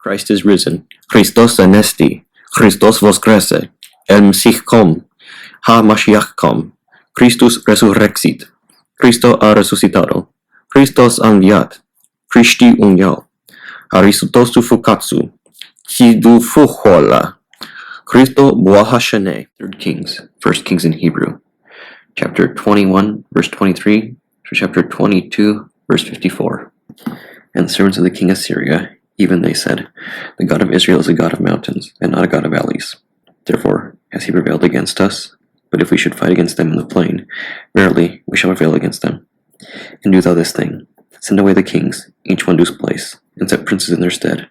Christ is risen. Christos anesti. Christos voskreσε. El Mesíchcom. Ha Mashiachcom. Christus resurrexit. Cristo ha resucitado. Christos enviat. Christi unial. Aristotosu fukatsu. Kidu fuhola. Christo boahashane. 3 Kings. 1 Kings in Hebrew. Chapter 21, verse 23, to chapter 22, verse 54. And the servants of the king of Syria, even they said, the God of Israel is a God of mountains, and not a God of valleys. Therefore has he prevailed against us? But if we should fight against them in the plain, verily we shall prevail against them. And do thou this thing, send away the kings, each one to his place, and set princes in their stead.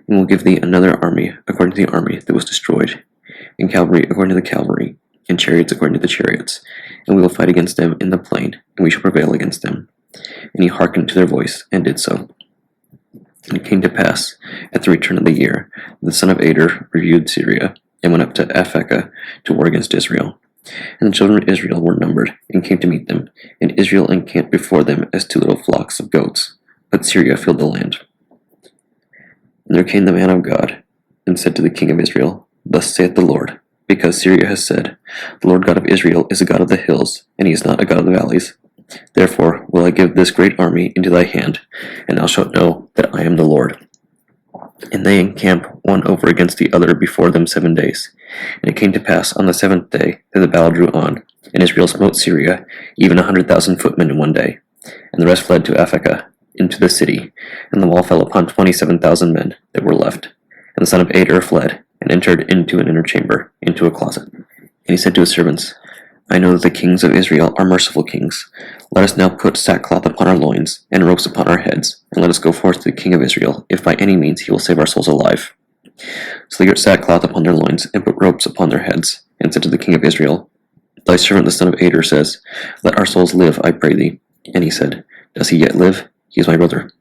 And we'll give thee another army according to the army that was destroyed, and cavalry according to the cavalry, and chariots according to the chariots, and we will fight against them in the plain, and we shall prevail against them. And he hearkened to their voice, and did so. And it came to pass, at the return of the year, the son of Ader reviewed Syria, and went up to Aphekah to war against Israel. And the children of Israel were numbered, and came to meet them, and Israel encamped before them as 2 little flocks of goats, but Syria filled the land. And there came the man of God, and said to the king of Israel, Thus saith the Lord, because Syria has said, The Lord God of Israel is a God of the hills, and he is not a God of the valleys. Therefore will I give this great army into thy hand, and thou shalt know that I am the Lord. And they encamp one over against the other before them 7 days. And it came to pass on the 7th day that the battle drew on, and Israel smote Syria, even 100,000 footmen in one day. And the rest fled to Aphekah, into the city, and the wall fell upon 27,000 men that were left. And the son of Ader fled, and entered into an inner chamber, into a closet. And he said to his servants, I know that the kings of Israel are merciful kings. Let us now put sackcloth upon our loins, and ropes upon our heads, and let us go forth to the king of Israel, if by any means he will save our souls alive. So they girt sackcloth upon their loins, and put ropes upon their heads, and said to the king of Israel, Thy servant the son of Ader says, Let our souls live, I pray thee. And he said, Does he yet live? He is my brother.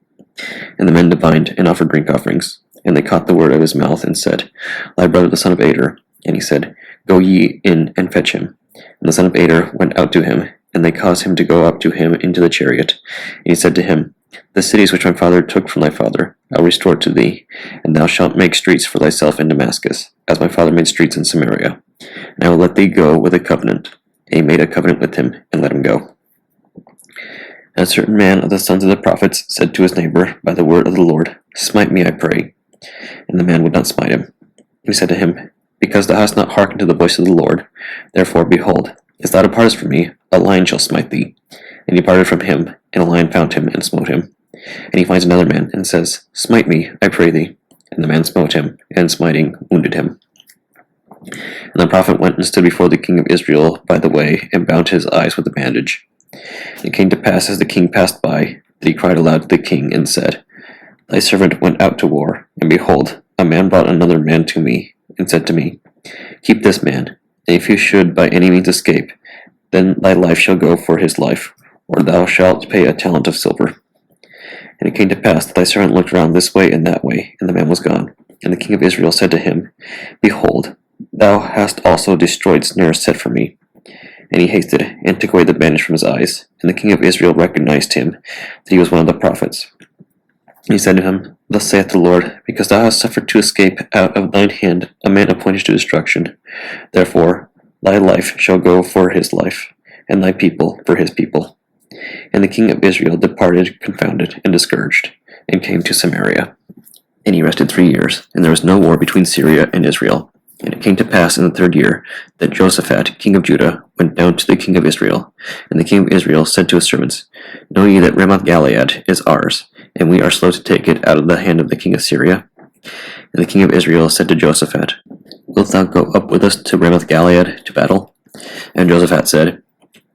And the men divined, and offered drink offerings. And they caught the word of his mouth, and said, Thy brother the son of Ader. And he said, Go ye in and fetch him. And the son of Ader went out to him, and they caused him to go up to him into the chariot. And he said to him, The cities which my father took from thy father, I will restore to thee, and thou shalt make streets for thyself in Damascus, as my father made streets in Samaria. And I will let thee go with a covenant. And he made a covenant with him, and let him go. And a certain man of the sons of the prophets said to his neighbor by the word of the Lord, Smite me, I pray. And the man would not smite him. He said to him, Because thou hast not hearkened to the voice of the Lord, therefore, behold, as thou departest from me, a lion shall smite thee. And he departed from him, and a lion found him, and smote him. And he finds another man, and says, Smite me, I pray thee. And the man smote him, and smiting, wounded him. And the prophet went and stood before the king of Israel by the way, and bound his eyes with a bandage. And it came to pass, as the king passed by, that he cried aloud to the king, and said, Thy servant went out to war, and behold, a man brought another man to me, and said to me, Keep this man, and if you should by any means escape, then thy life shall go for his life, or thou shalt pay a talent of silver. And it came to pass that thy servant looked round this way and that way, and the man was gone. And the king of Israel said to him, Behold, thou hast also destroyed snares set for me. And he hasted, and took away the bandage from his eyes. And the king of Israel recognized him, that he was one of the prophets. And he said to him, Thus saith the Lord, because thou hast suffered to escape out of thine hand a man appointed to destruction. Therefore thy life shall go for his life, and thy people for his people. And the king of Israel departed confounded and discouraged, and came to Samaria. And he rested 3 years, and there was no war between Syria and Israel. And it came to pass in the 3rd year that Jehoshaphat, king of Judah, went down to the king of Israel. And the king of Israel said to his servants, Know ye that Ramoth-Gilead is ours, and we are slow to take it out of the hand of the king of Syria? And the king of Israel said to Jehoshaphat, Wilt thou go up with us to Ramoth-Gilead to battle? And Jehoshaphat said,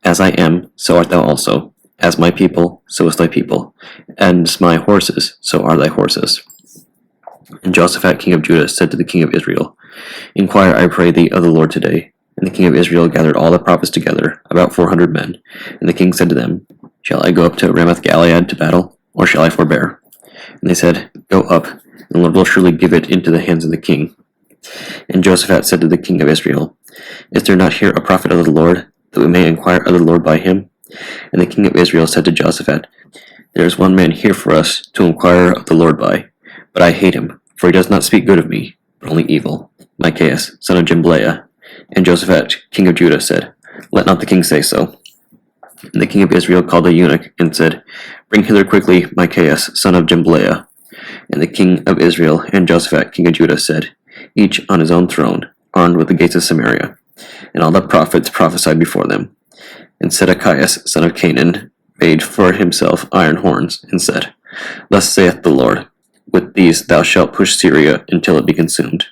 As I am, so art thou also. As my people, so is thy people. As my horses, so are thy horses. And Jehoshaphat, king of Judah, said to the king of Israel, Inquire, I pray thee, of the Lord today. And the king of Israel gathered all the prophets together, about 400 men. And the king said to them, Shall I go up to Ramoth-Gilead to battle, or shall I forbear? And they said, Go up, and the Lord will surely give it into the hands of the king. And Jehoshaphat said to the king of Israel, Is there not here a prophet of the Lord, that we may inquire of the Lord by him? And the king of Israel said to Jehoshaphat, There is one man here for us to inquire of the Lord by, but I hate him, for he does not speak good of me, but only evil. Micaiah, son of Jimblaiah, and Josaphat, king of Judah, said, Let not the king say so. And the king of Israel called the eunuch, and said, Bring hither quickly Micaiah, son of Jimblaiah. And the king of Israel and Josaphat, king of Judah, said, Each on his own throne, armed with the gates of Samaria. And all the prophets prophesied before them. And Zedekiah, son of Canaan, made for himself iron horns, and said, Thus saith the Lord, With these thou shalt push Syria until it be consumed.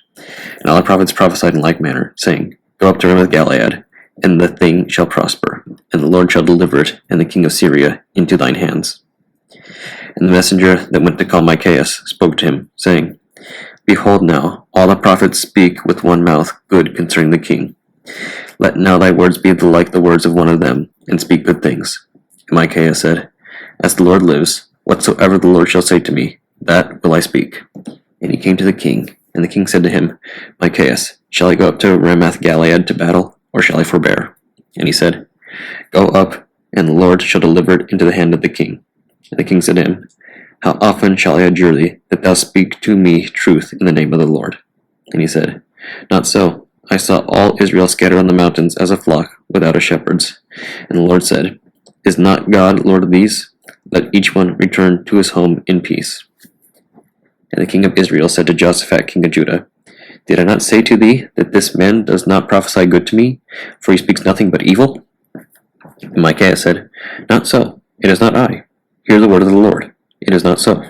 And all the prophets prophesied in like manner, saying, Go up to Ramoth-Gilead, and the thing shall prosper, and the Lord shall deliver it, and the king of Syria, into thine hands. And the messenger that went to call Micaiah spoke to him, saying, Behold now, all the prophets speak with one mouth good concerning the king. Let now thy words be like the words of one of them, and speak good things. And Micaiah said, As the Lord lives, whatsoever the Lord shall say to me, that will I speak. And he came to the king, and the king said to him, Micaiah, shall I go up to Ramoth-Gilead to battle, or shall I forbear? And he said, Go up, and the Lord shall deliver it into the hand of the king. And the king said to him, How often shall I adjure thee, that thou speak to me truth in the name of the Lord? And he said, Not so. I saw all Israel scattered on the mountains as a flock without a shepherd's. And the Lord said, Is not God Lord of these? Let each one return to his home in peace. And the king of Israel said to Josaphat, king of Judah, Did I not say to thee that this man does not prophesy good to me, for he speaks nothing but evil? And Micaiah said, Not so. It is not I. Hear the word of the Lord. It is not so.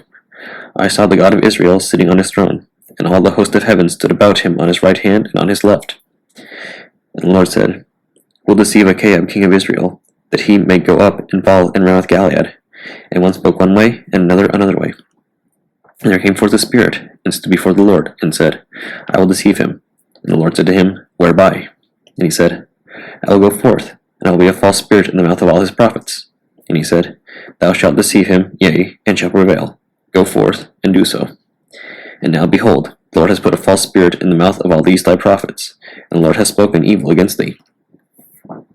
I saw the God of Israel sitting on his throne, and all the host of heaven stood about him on his right hand and on his left. And the Lord said, Will deceive Micaiah, king of Israel, that he may go up and fall in Ramoth-Gilead. And one spoke one way, and another way. And there came forth a spirit, and stood before the Lord, and said, I will deceive him. And the Lord said to him, Whereby? And he said, I will go forth, and I will be a false spirit in the mouth of all his prophets. And he said, Thou shalt deceive him, yea, and shalt prevail. Go forth, and do so. And now, behold, the Lord has put a false spirit in the mouth of all these thy prophets, and the Lord has spoken evil against thee.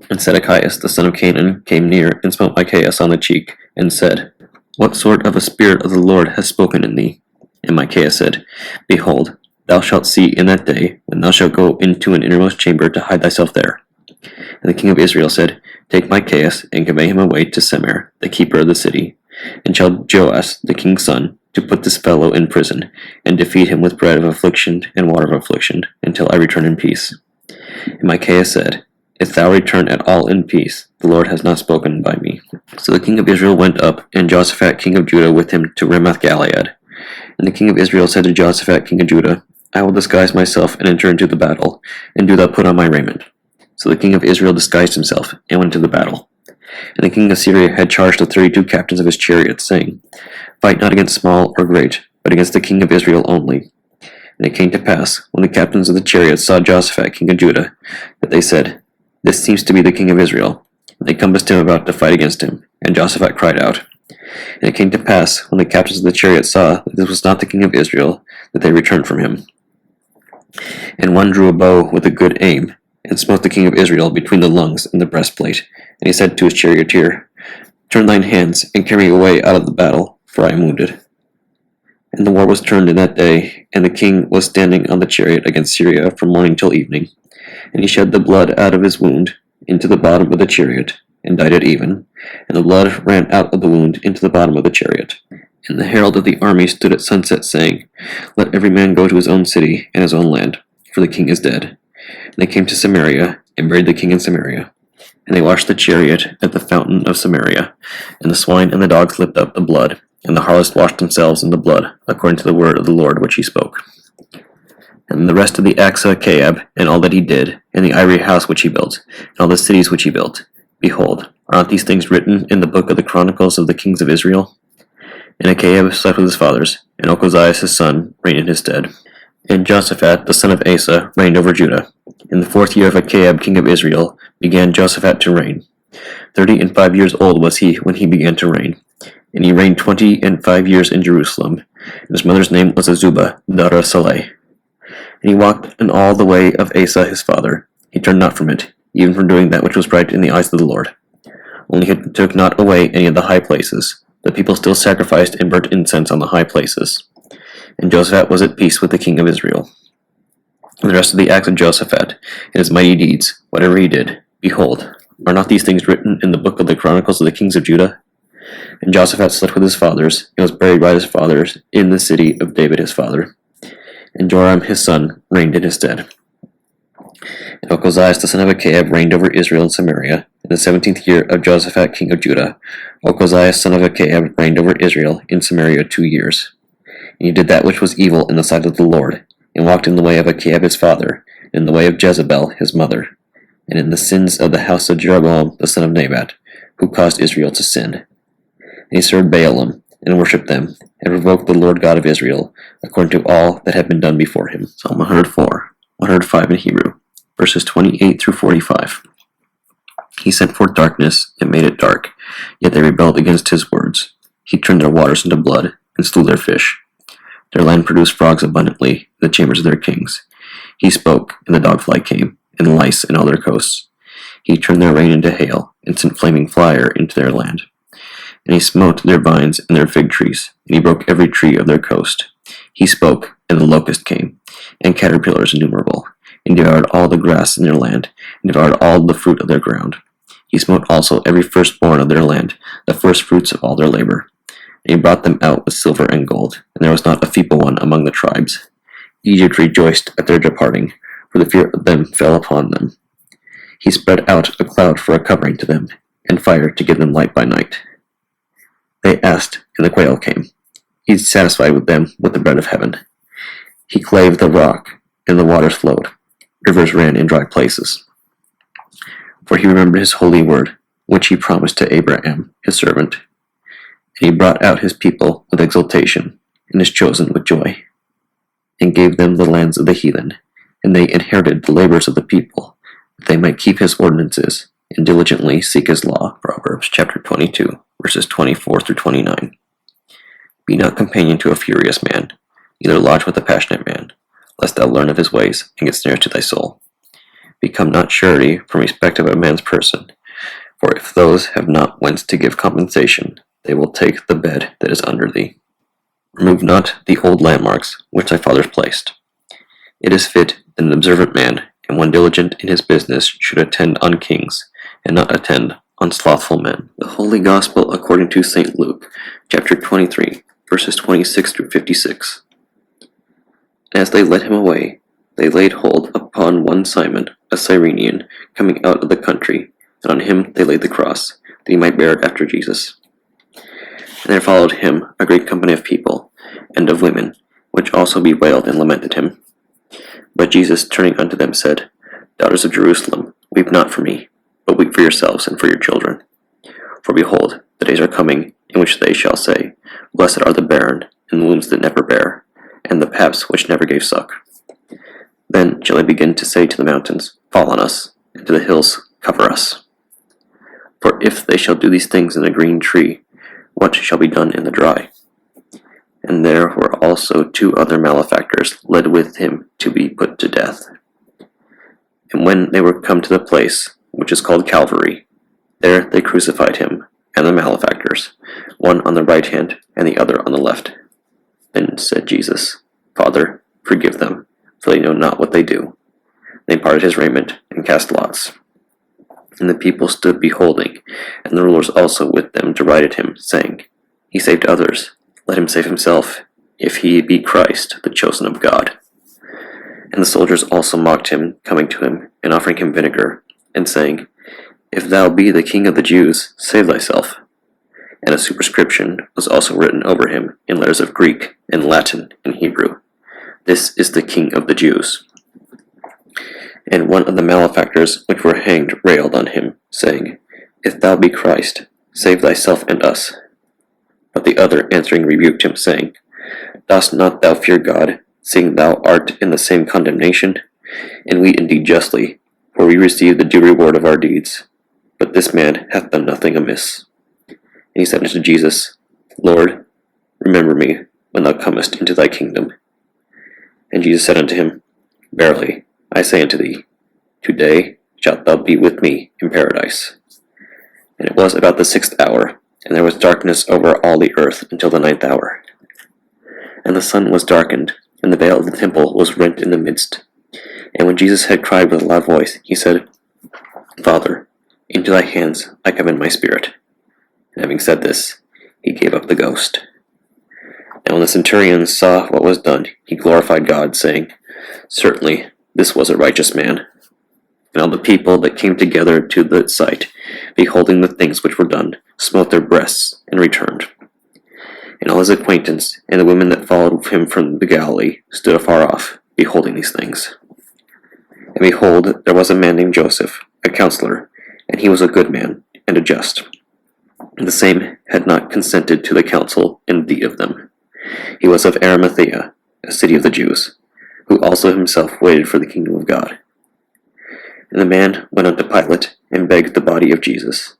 And Zedekiah, the son of Canaan, came near, and smote Micaiah on the cheek, and said, What sort of a spirit of the Lord has spoken in thee? And Micaiah said, Behold, thou shalt see in that day, when thou shalt go into an innermost chamber to hide thyself there. And the king of Israel said, Take Micaiah, and convey him away to Semir, the keeper of the city, and tell Joash, the king's son, to put this fellow in prison, and to feed him with bread of affliction and water of affliction, until I return in peace. And Micaiah said, If thou return at all in peace, the Lord has not spoken by me. So the king of Israel went up, and Josaphat, king of Judah, with him to Ramoth-Gilead. And the king of Israel said to Josaphat, king of Judah, I will disguise myself and enter into the battle, and do thou put on my raiment. So the king of Israel disguised himself, and went to the battle. And the king of Syria had charged the 32 captains of his chariots, saying, Fight not against small or great, but against the king of Israel only. And it came to pass, when the captains of the chariots saw Josaphat, king of Judah, that they said, This seems to be the king of Israel. And they compassed him about to fight against him. And Josaphat cried out. And it came to pass, when the captains of the chariots saw that this was not the king of Israel, that they returned from him. And one drew a bow with a good aim, and smote the king of Israel between the lungs and the breastplate. And he said to his charioteer, Turn thine hands, and carry me away out of the battle, for I am wounded. And the war was turned in that day, and the king was standing on the chariot against Syria from morning till evening. And he shed the blood out of his wound into the bottom of the chariot, and died at even. And the blood ran out of the wound into the bottom of the chariot. And the herald of the army stood at sunset, saying, Let every man go to his own city and his own land, for the king is dead. And they came to Samaria, and buried the king in Samaria. And they washed the chariot at the fountain of Samaria. And the swine and the dogs licked up the blood, and the harlots washed themselves in the blood, according to the word of the Lord which he spoke. And the rest of the acts of Achab, and all that he did, and the ivory house which he built, and all the cities which he built, behold, are not these things written in the book of the chronicles of the kings of Israel? And Achab slept with his fathers, and Okozias his son reigned in his stead. And Josaphat the son of Asa reigned over Judah. In the 4th year of Achab king of Israel began Josaphat to reign. 35 years old was he when he began to reign. And he reigned 25 years in Jerusalem. And his mother's name was Azubah, daughter of Saleh. And he walked in all the way of Asa his father. He turned not from it, even from doing that which was right in the eyes of the Lord. Only he took not away any of the high places. The people still sacrificed and burnt incense on the high places. And Jehoshaphat was at peace with the king of Israel. And the rest of the acts of Jehoshaphat, and his mighty deeds, whatever he did, behold, are not these things written in the book of the Chronicles of the kings of Judah? And Jehoshaphat slept with his fathers, and was buried by his fathers in the city of David his father. And Joram his son reigned in his stead. And Ochozias the son of Achab reigned over Israel and Samaria. In the 17th year of Jehoshaphat king of Judah, Ochozias son of Achab reigned over Israel in Samaria 2 years. And he did that which was evil in the sight of the Lord, and walked in the way of Achab his father, and in the way of Jezebel his mother, and in the sins of the house of Jeroboam the son of Nebat, who caused Israel to sin. And he served Baalim, and worshipped them, and provoked the Lord God of Israel, according to all that had been done before him. Psalm 104, 105 in Hebrew, verses 28 through 45. He sent forth darkness, and made it dark, yet they rebelled against his words. He turned their waters into blood, and slew their fish. Their land produced frogs abundantly in the chambers of their kings. He spoke, and the dogfly came, and lice in all their coasts. He turned their rain into hail, and sent flaming fire into their land. And he smote their vines and their fig trees, and he broke every tree of their coast. He spoke, and the locust came, and caterpillars innumerable, and devoured all the grass in their land, and devoured all the fruit of their ground. He smote also every firstborn of their land, the firstfruits of all their labor. And he brought them out with silver and gold, and there was not a feeble one among the tribes. Egypt rejoiced at their departing, for the fear of them fell upon them. He spread out a cloud for a covering to them, and fire to give them light by night. They asked, and the quail came. He satisfied with them with the bread of heaven. He clave the rock, and the waters flowed. Rivers ran in dry places. For he remembered his holy word, which he promised to Abraham, his servant. And he brought out his people with exultation, and his chosen with joy, and gave them the lands of the heathen, and they inherited the labors of the people, that they might keep his ordinances, and diligently seek his law. Proverbs chapter 22, verses 24 through 29. Be not companion to a furious man, neither lodge with a passionate man, lest thou learn of his ways, and get snares to thy soul. Become not surety from respect of a man's person, for if those have not whence to give compensation, they will take the bed that is under thee. Remove not the old landmarks which thy fathers placed. It is fit that an observant man, and one diligent in his business, should attend on kings, and not attend on slothful men. The Holy Gospel according to St. Luke, chapter 23, verses 26 through 56. As they led him away, they laid hold upon one Simon, a Cyrenian, coming out of the country, and on him they laid the cross, that he might bear it after Jesus. And there followed him a great company of people, and of women, which also bewailed and lamented him. But Jesus, turning unto them, said, Daughters of Jerusalem, weep not for me, but weep for yourselves and for your children. For behold, the days are coming, in which they shall say, Blessed are the barren, and the wombs that never bare, and the paps which never gave suck. Then shall they begin to say to the mountains, Fall on us, and to the hills, Cover us. For if they shall do these things in a green tree, what shall be done in the dry? And there were also 2 other malefactors led with him to be put to death. And when they were come to the place which is called Calvary, there they crucified him and the malefactors, one on the right hand and the other on the left. Then said Jesus, Father, forgive them, for they know not what they do. They parted his raiment and cast lots. And the people stood beholding, and the rulers also with them derided him, saying, He saved others, let him save himself, if he be Christ, the chosen of God. And the soldiers also mocked him, coming to him, and offering him vinegar, and saying, If thou be the King of the Jews, save thyself. And a superscription was also written over him, in letters of Greek, and Latin, and Hebrew, This is the King of the Jews. And one of the malefactors which were hanged railed on him, saying, If thou be Christ, save thyself and us. But the other answering rebuked him, saying, Dost not thou fear God, seeing thou art in the same condemnation? And we indeed justly, for we receive the due reward of our deeds. But this man hath done nothing amiss. And he said unto Jesus, Lord, remember me when thou comest into thy kingdom. And Jesus said unto him, Verily, I say unto thee, today shalt thou be with me in paradise. And it was about the 6th hour, and there was darkness over all the earth until the 9th hour. And the sun was darkened, and the veil of the temple was rent in the midst. And when Jesus had cried with a loud voice, he said, Father, into thy hands I commend my spirit. And having said this, he gave up the ghost. And when the centurion saw what was done, he glorified God, saying, Certainly this was a righteous man. And all the people that came together to the sight, beholding the things which were done, smote their breasts, and returned. And all his acquaintance, and the women that followed him from the Galilee, stood afar off, beholding these things. And behold, there was a man named Joseph, a counselor, and he was a good man, and a just. And the same had not consented to the counsel in the deed of them. He was of Arimathea, a city of the Jews, who also himself waited for the kingdom of God. And the man went unto Pilate, and begged the body of Jesus.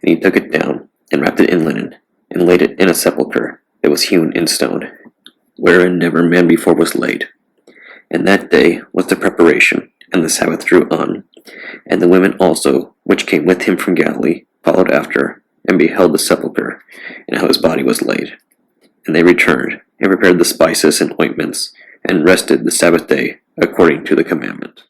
And he took it down, and wrapped it in linen, and laid it in a sepulchre that was hewn in stone, wherein never man before was laid. And that day was the preparation, and the Sabbath drew on. And the women also, which came with him from Galilee, followed after, and beheld the sepulchre, and how his body was laid. And they returned, and prepared the spices and ointments, and rested the Sabbath day according to the commandment.